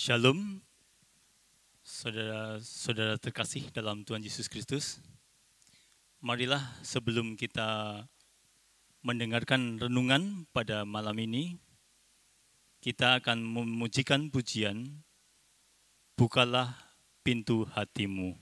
Shalom, saudara-saudara terkasih dalam Tuhan Yesus Kristus. Marilah sebelum kita mendengarkan renungan pada malam ini, kita akan memujikan pujian, Bukalah Pintu Hatimu.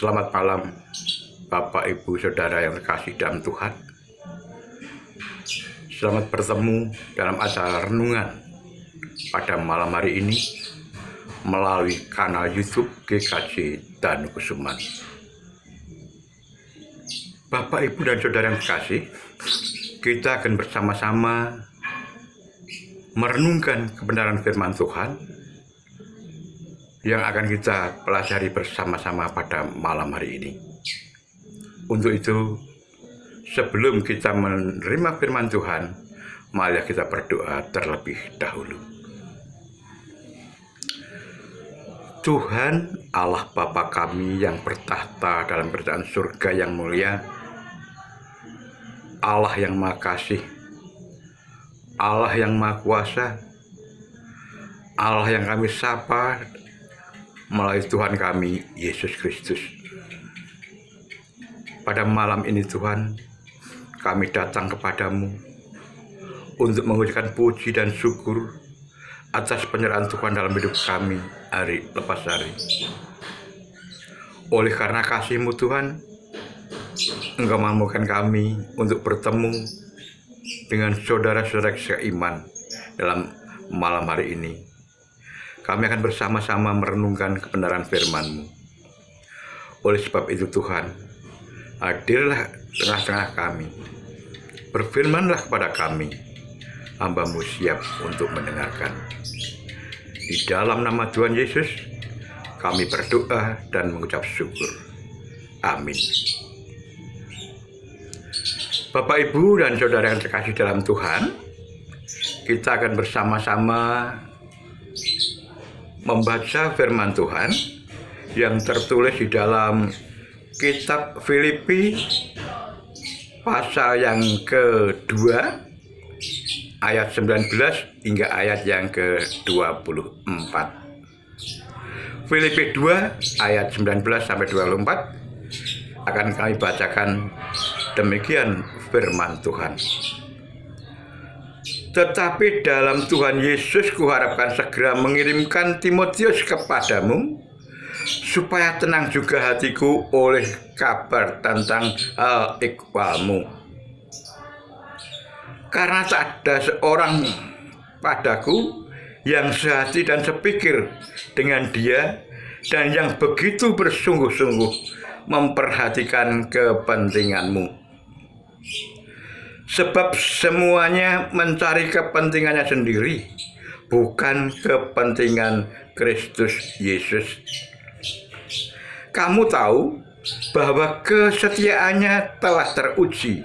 Selamat malam Bapak, Ibu, Saudara yang terkasih dalam Tuhan. Selamat bertemu dalam acara renungan pada malam hari ini melalui kanal YouTube GKJ Danu Kusuman. Bapak, Ibu, dan Saudara yang terkasih, kita akan bersama-sama merenungkan kebenaran firman Tuhan yang akan kita pelajari bersama-sama pada malam hari ini. Untuk itu, sebelum kita menerima firman Tuhan, mari kita berdoa terlebih dahulu. Tuhan Allah Bapa kami yang bertahta dalam kerajaan surga yang mulia, Allah yang Maha Kasih, Allah yang Maha Kuasa, Allah yang kami sapa melalui Tuhan kami, Yesus Kristus. Pada malam ini Tuhan, kami datang kepadamu untuk mengucapkan puji dan syukur atas penyerahan Tuhan dalam hidup kami hari lepas hari. Oleh karena kasih-Mu Tuhan, Engkau mampukan kami untuk bertemu dengan saudara-saudara seiman dalam malam hari ini. Kami akan bersama-sama merenungkan kebenaran firman-Mu. Oleh sebab itu Tuhan, hadirlah tengah-tengah kami. Berfirmanlah kepada kami, hamba-Mu siap untuk mendengarkan. Di dalam nama Tuhan Yesus, kami berdoa dan mengucap syukur. Amin. Bapak, Ibu, dan saudara yang terkasih dalam Tuhan, kita akan bersama-sama membaca firman Tuhan yang tertulis di dalam kitab Filipi pasal yang kedua, ayat 19 hingga ayat yang ke-24. Filipi 2 ayat 19 sampai 24 akan kami bacakan demikian firman Tuhan. Tetapi dalam Tuhan Yesus kuharapkan segera mengirimkan Timotius kepadamu, supaya tenang juga hatiku oleh kabar tentang hal ikhwalmu. Karena tak ada seorang padaku yang sehati dan sepikir dengan dia, dan yang begitu bersungguh-sungguh memperhatikan kepentinganmu. Sebab semuanya mencari kepentingannya sendiri, bukan kepentingan Kristus Yesus. Kamu tahu bahwa kesetiaannya telah teruji,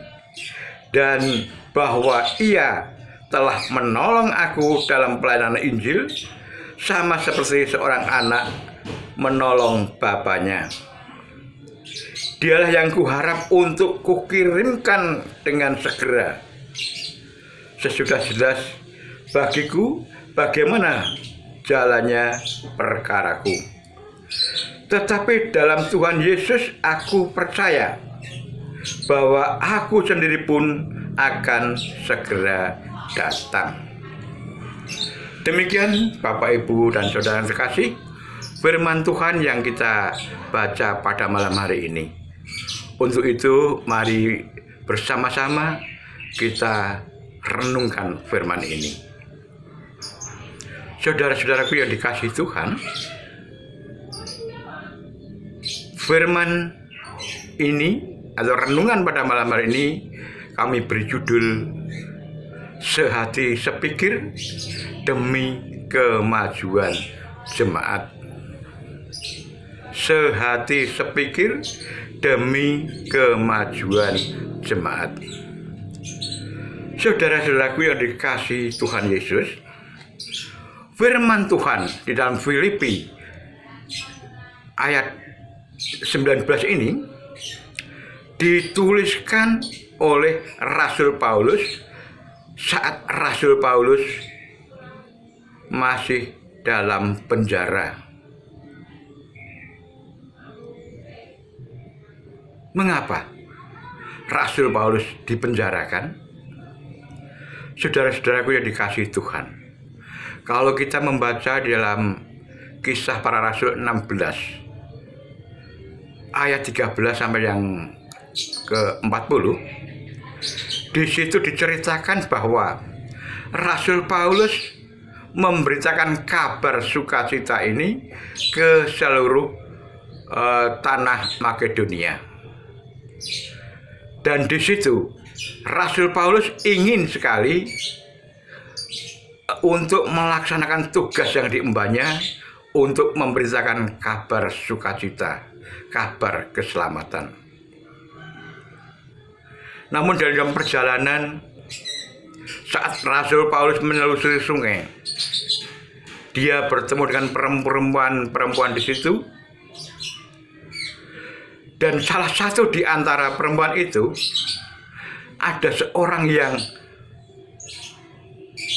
dan bahwa ia telah menolong aku dalam pelayanan Injil, sama seperti seorang anak menolong bapaknya. Dialah yang kuharap untuk kukirimkan dengan segera. Sesudah jelas bagiku bagaimana jalannya perkaraku. Tetapi dalam Tuhan Yesus aku percaya bahwa aku sendiri pun akan segera datang. Demikian Bapak, Ibu, dan saudara yang terkasih, firman Tuhan yang kita baca pada malam hari ini. Untuk itu mari bersama-sama kita renungkan firman ini. Saudara-saudaraku yang dikasihi Tuhan, firman ini atau renungan pada malam hari ini kami beri judul Sehati Sepikir Demi Kemajuan Jemaat. Sehati sepikir demi kemajuan jemaat. Saudara-saudaraku yang dikasihi Tuhan Yesus, firman Tuhan di dalam Filipi ayat 19 ini dituliskan oleh Rasul Paulus saat Rasul Paulus masih dalam penjara. Mengapa Rasul Paulus dipenjarakan? Saudara-saudaraku yang dikasihi Tuhan, kalau kita membaca di dalam Kisah Para Rasul 16 ayat 13 sampai yang ke-40, di situ diceritakan bahwa Rasul Paulus memberitakan kabar sukacita ini ke seluruh tanah Makedonia. Dan di situ Rasul Paulus ingin sekali untuk melaksanakan tugas yang diembannya untuk memberitakan kabar sukacita, kabar keselamatan. Namun dalam perjalanan saat Rasul Paulus menelusuri sungai, dia bertemu dengan perempuan di situ, dan salah satu di antara perempuan itu ada seorang yang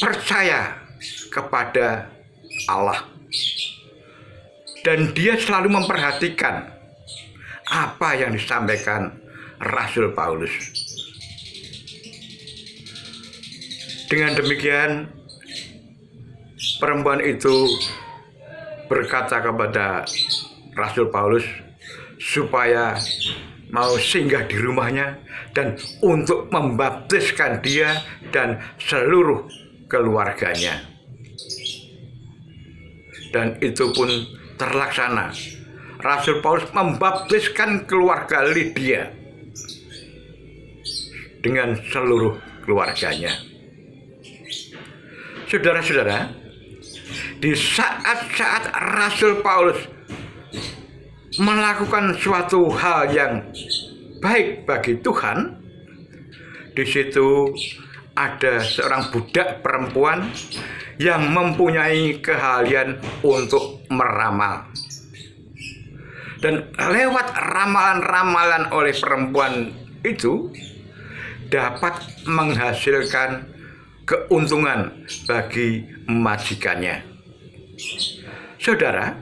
percaya kepada Allah, dan dia selalu memperhatikan apa yang disampaikan Rasul Paulus. Dengan demikian, perempuan itu berkata kepada Rasul Paulus supaya mau singgah di rumahnya dan untuk membaptiskan dia dan seluruh keluarganya. Dan itu pun terlaksana. Rasul Paulus membaptiskan keluarga Lydia dengan seluruh keluarganya. Saudara-saudara, di saat-saat Rasul Paulus melakukan suatu hal yang baik bagi Tuhan, di situ ada seorang budak perempuan yang mempunyai keahlian untuk meramal. Dan lewat ramalan-ramalan oleh perempuan itu dapat menghasilkan keuntungan bagi majikannya. Saudara,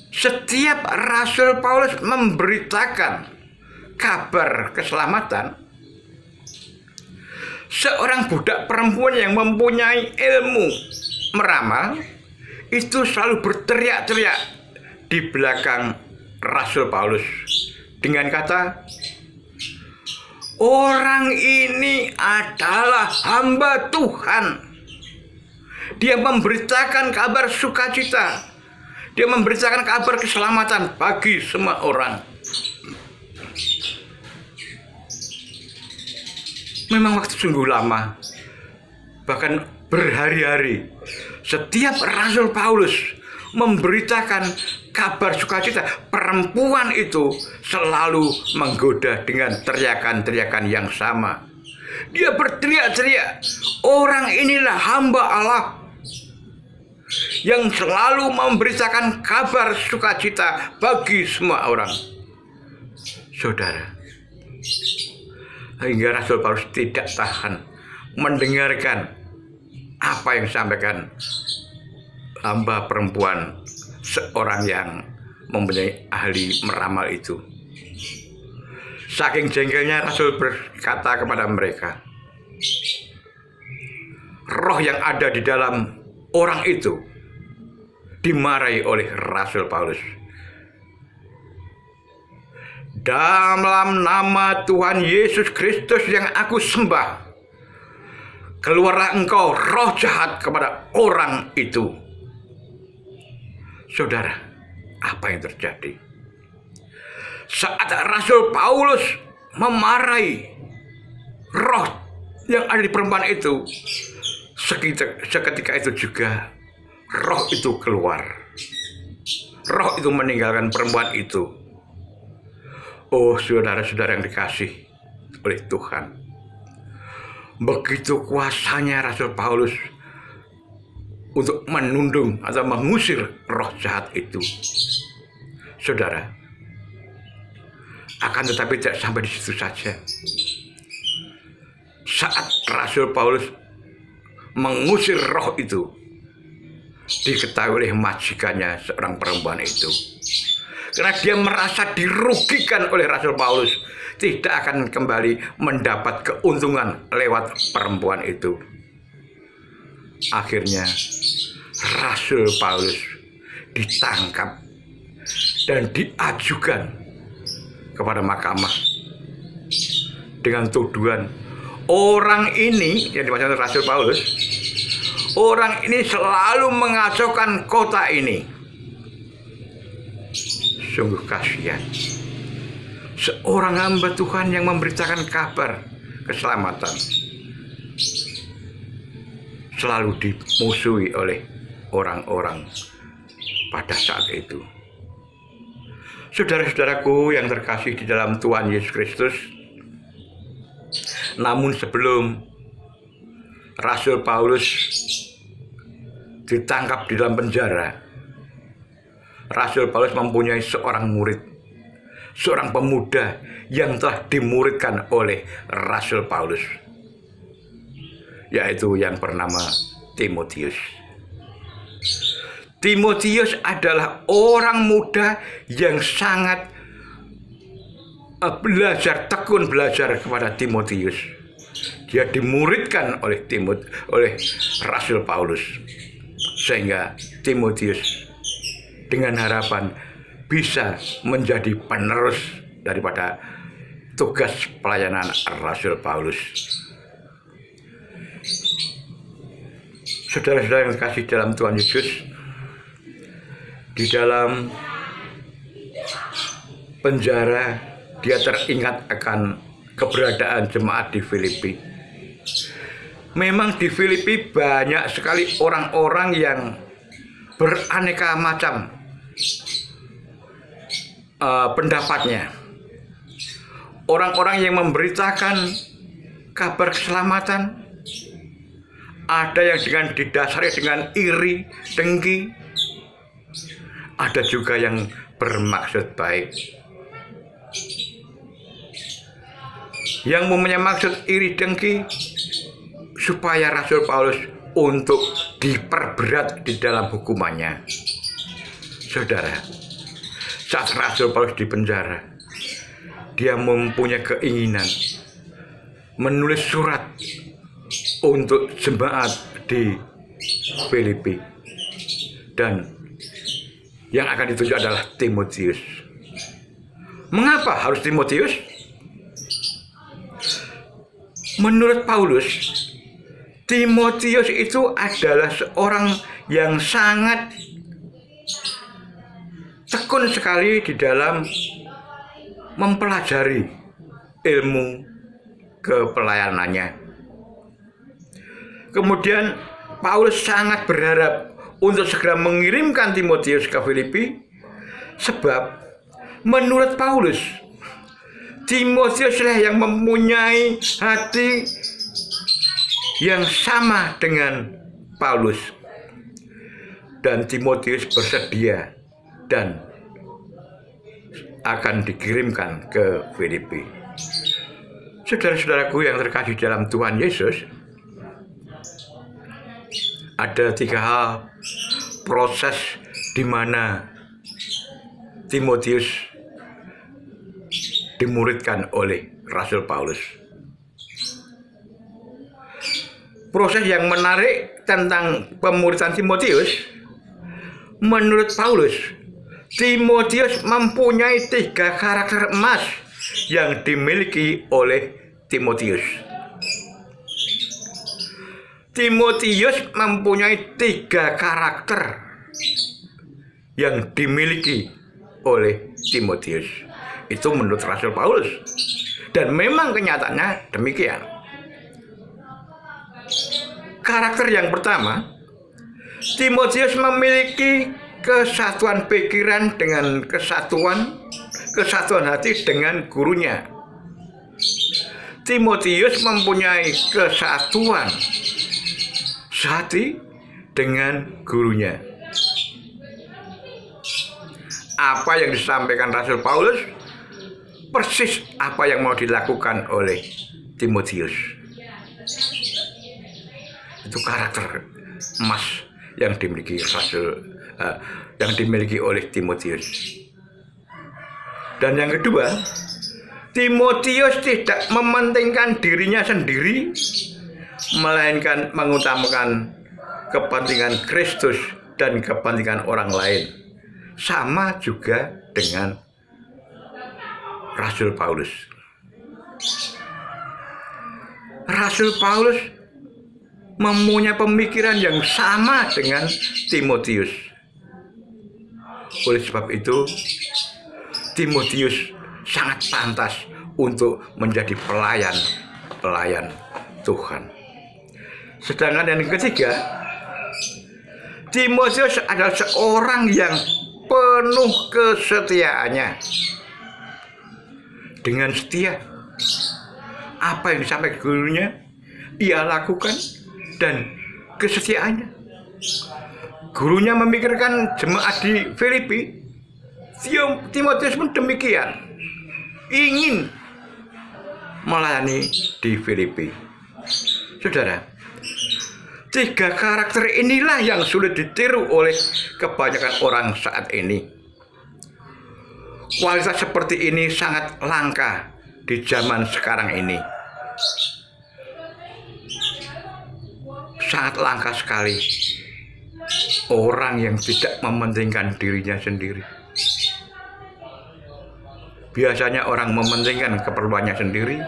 setiap Rasul Paulus memberitakan kabar keselamatan, seorang budak perempuan yang mempunyai ilmu meramal itu selalu berteriak-teriak di belakang Rasul Paulus dengan kata, "Orang ini adalah hamba Tuhan. Dia memberitakan kabar sukacita. Dia memberitakan kabar keselamatan bagi semua orang." Memang waktu sungguh lama, bahkan berhari-hari, setiap Rasul Paulus memberitakan kabar sukacita. Perempuan itu selalu menggoda dengan teriakan-teriakan yang sama. Dia berteriak-teriak, "Orang inilah hamba Allah yang selalu memberitakan kabar sukacita bagi semua orang." Saudara, hingga Rasul Paulus tidak tahan mendengarkan apa yang disampaikan hamba perempuan, seorang yang mempunyai ahli meramal itu. Saking jengkelnya Rasul berkata kepada mereka, roh yang ada di dalam orang itu dimarahi oleh Rasul Paulus. "Dalam nama Tuhan Yesus Kristus yang aku sembah, keluarlah engkau roh jahat kepada orang itu." Saudara, apa yang terjadi? Saat Rasul Paulus memarahi roh yang ada di perempuan itu, seketika itu juga roh itu keluar. Roh itu meninggalkan perempuan itu. Oh, saudara-saudara yang dikasih oleh Tuhan, begitu kuasanya Rasul Paulus untuk menundung atau mengusir roh jahat itu. Saudara, akan tetapi tidak sampai di situ saja. Saat Rasul Paulus mengusir roh itu, diketahui oleh majikannya seorang perempuan itu. Karena dia merasa dirugikan oleh Rasul Paulus, tidak akan kembali mendapat keuntungan lewat perempuan itu. Akhirnya Rasul Paulus ditangkap dan diajukan kepada mahkamah dengan tuduhan, orang ini yang dimaksud Rasul Paulus, orang ini selalu mengacaukan kota ini. Sungguh kasihan, seorang hamba Tuhan yang memberitakan kabar keselamatan selalu dimusuhi oleh orang-orang pada saat itu. Saudara-saudaraku yang terkasih di dalam Tuhan Yesus Kristus, namun sebelum Rasul Paulus ditangkap di dalam penjara, Rasul Paulus mempunyai seorang murid, seorang pemuda yang telah dimuridkan oleh Rasul Paulus, yaitu yang bernama Timotius. Timotius adalah orang muda yang sangat tekun belajar kepada Timotius. Dia dimuridkan oleh Rasul Paulus, sehingga Timotius dengan harapan bisa menjadi penerus daripada tugas pelayanan Rasul Paulus. Saudara-saudara yang dikasih dalam Tuhan Yesus, di dalam penjara dia teringat akan keberadaan jemaat di Filipi. Memang di Filipi banyak sekali orang-orang yang beraneka macam pendapatnya. Orang-orang yang memberitakan kabar keselamatan, ada yang dengan didasari dengan iri, dengki, ada juga yang bermaksud baik. Yang mempunyai maksud iri dengki supaya Rasul Paulus untuk diperberat di dalam hukumannya. Saudara, saat Rasul Paulus di penjara, dia mempunyai keinginan menulis surat untuk jemaat di Filipi, dan yang akan ditunjuk adalah Timotius. Mengapa harus Timotius? Menurut Paulus, Timotius itu adalah seorang yang sangat tekun sekali di dalam mempelajari ilmu kepelayanannya. Kemudian Paulus sangat berharap untuk segera mengirimkan Timotius ke Filipi, sebab menurut Paulus, Timotiuslah yang mempunyai hati yang sama dengan Paulus, dan Timotius bersedia dan akan dikirimkan ke Filipi. Saudara-saudaraku yang terkasih dalam Tuhan Yesus, ada 3 hal proses di mana Timotius dimuridkan oleh Rasul Paulus. Proses yang menarik tentang pemuridan Timotius, menurut Paulus, Timotius mempunyai 3 karakter emas yang dimiliki oleh Timotius. Timotius mempunyai 3 karakter yang dimiliki oleh Timotius. Itu menurut Rasul Paulus, dan memang kenyataannya demikian. Karakter yang pertama, Timotius memiliki kesatuan pikiran dengan kesatuan hati dengan gurunya. Timotius mempunyai kesatuan hati dengan gurunya. Apa yang disampaikan Rasul Paulus persis apa yang mau dilakukan oleh Timotius. Itu karakter emas yang dimiliki yang dimiliki oleh Timotius. Dan yang kedua, Timotius tidak mementingkan dirinya sendiri, melainkan mengutamakan kepentingan Kristus dan kepentingan orang lain. Sama juga dengan Rasul Paulus. Rasul Paulus mempunyai pemikiran yang sama dengan Timotius. Oleh sebab itu, Timotius sangat pantas untuk menjadi pelayan Tuhan. Sedangkan yang ketiga, Timotius adalah seorang yang penuh kesetiaannya. Dengan setia, apa yang disampaikan gurunya ia lakukan, dan kesetiaannya. Gurunya memikirkan jemaat di Filipi, Timotius pun demikian, ingin melayani di Filipi. Saudara, 3 karakter inilah yang sulit ditiru oleh kebanyakan orang saat ini. Kualitas seperti ini sangat langka di zaman sekarang ini. Sangat langka sekali orang yang tidak mementingkan dirinya sendiri. Biasanya orang mementingkan keperluannya sendiri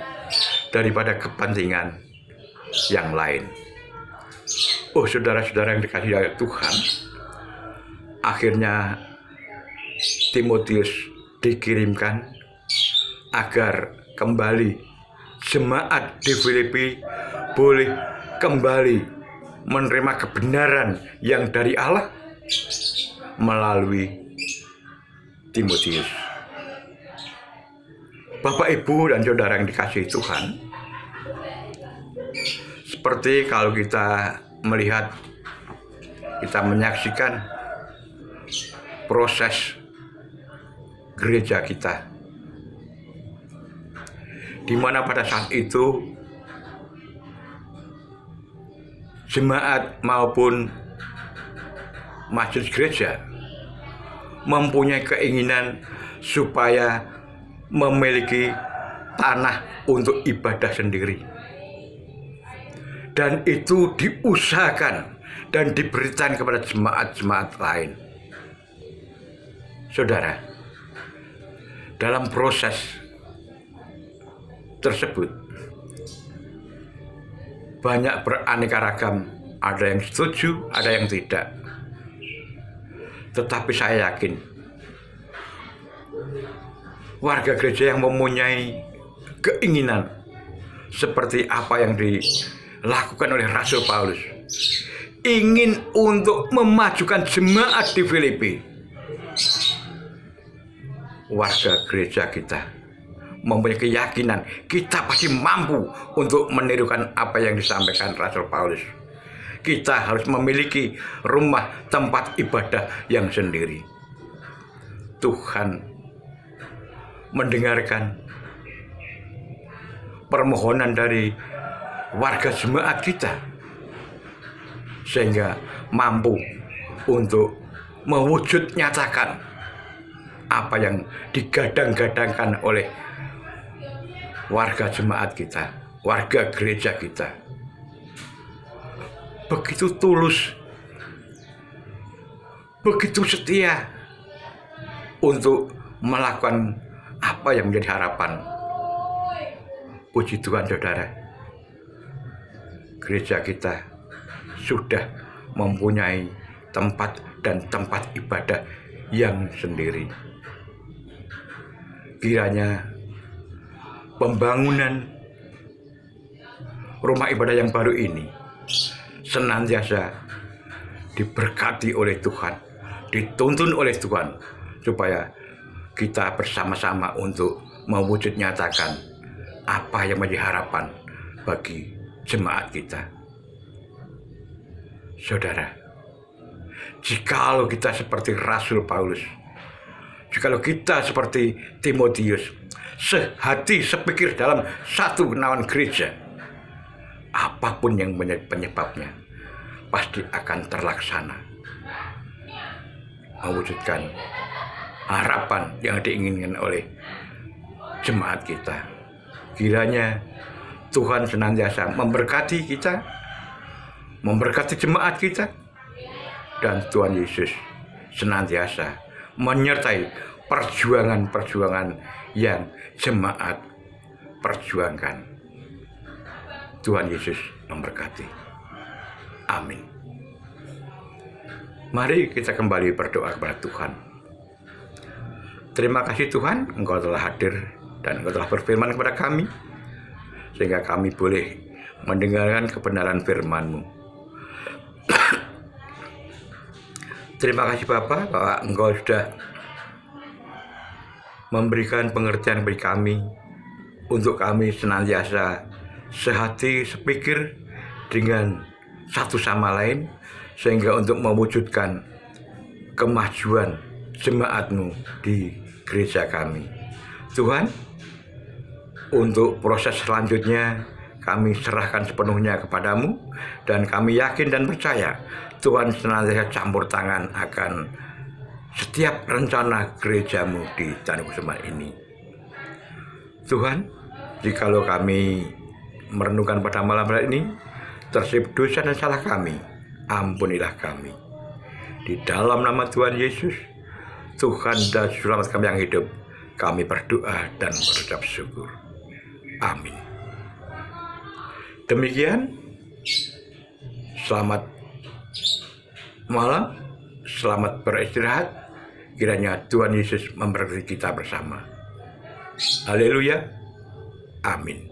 daripada kepentingan yang lain. Oh, saudara-saudara yang dikasihi oleh Tuhan, akhirnya Timotius dikirimkan agar kembali jemaat di Filipi boleh kembali menerima kebenaran yang dari Allah melalui Timotius. Bapak, Ibu, dan saudara yang dikasihi Tuhan, seperti kalau kita melihat, kita menyaksikan proses gereja kita, di mana pada saat itu jemaat maupun majelis gereja mempunyai keinginan supaya memiliki tanah untuk ibadah sendiri, dan itu diusahakan dan diberikan kepada jemaat-jemaat lain. Saudara, dalam proses tersebut banyak beraneka ragam, ada yang setuju, ada yang tidak. Tetapi saya yakin warga gereja yang mempunyai keinginan seperti apa yang dilakukan oleh Rasul Paulus, ingin untuk memajukan jemaat di Filipi, warga gereja kita mempunyai keyakinan kita pasti mampu untuk menirukan apa yang disampaikan Rasul Paulus. Kita harus memiliki rumah tempat ibadah yang sendiri. Tuhan mendengarkan permohonan dari warga jemaat kita, sehingga mampu untuk mewujud nyatakan apa yang digadang-gadangkan oleh warga jemaat kita, warga gereja kita. Begitu tulus, begitu setia untuk melakukan apa yang menjadi harapan. Puji Tuhan, saudara, gereja kita sudah mempunyai tempat dan tempat ibadah yang sendiri. Kiranya pembangunan rumah ibadah yang baru ini senantiasa diberkati oleh Tuhan, dituntun oleh Tuhan, supaya kita bersama-sama untuk mewujud nyatakan apa yang menjadi harapan bagi jemaat kita. Saudara, jikalau kita seperti Rasul Paulus, jikalau kita seperti Timotius, sehati sepikir dalam satu naungan gereja, apapun yang menjadi penyebabnya pasti akan terlaksana, mewujudkan harapan yang diinginkan oleh jemaat kita. Kiranya Tuhan senantiasa memberkati kita, memberkati jemaat kita, dan Tuhan Yesus senantiasa menyertai perjuangan-perjuangan yang jemaat perjuangkan. Tuhan Yesus memberkati. Amin. Mari kita kembali berdoa kepada Tuhan. Terima kasih Tuhan, Engkau telah hadir dan Engkau telah berfirman kepada kami, sehingga kami boleh mendengarkan kebenaran firman-Mu. Terima kasih Bapa, bahwa Engkau sudah memberikan pengertian bagi kami, untuk kami senantiasa sehati sepikir dengan satu sama lain, sehingga untuk mewujudkan kemajuan jemaat-Mu di gereja kami. Tuhan, untuk proses selanjutnya kami serahkan sepenuhnya kepadamu, dan kami yakin dan percaya Tuhan senantiasa campur tangan akan setiap rencana gereja-Mu di Tanah Kusuma ini. Tuhan, jikalau kami merenungkan pada malam hari ini terselip dosa dan salah kami, ampunilah kami. Di dalam nama Tuhan Yesus, Tuhan dan Selamat kami yang hidup, kami berdoa dan berucap syukur. Amin. Demikian, selamat malam, selamat beristirahat. Kiranya Tuhan Yesus memberkati kita bersama. Haleluya. Amin.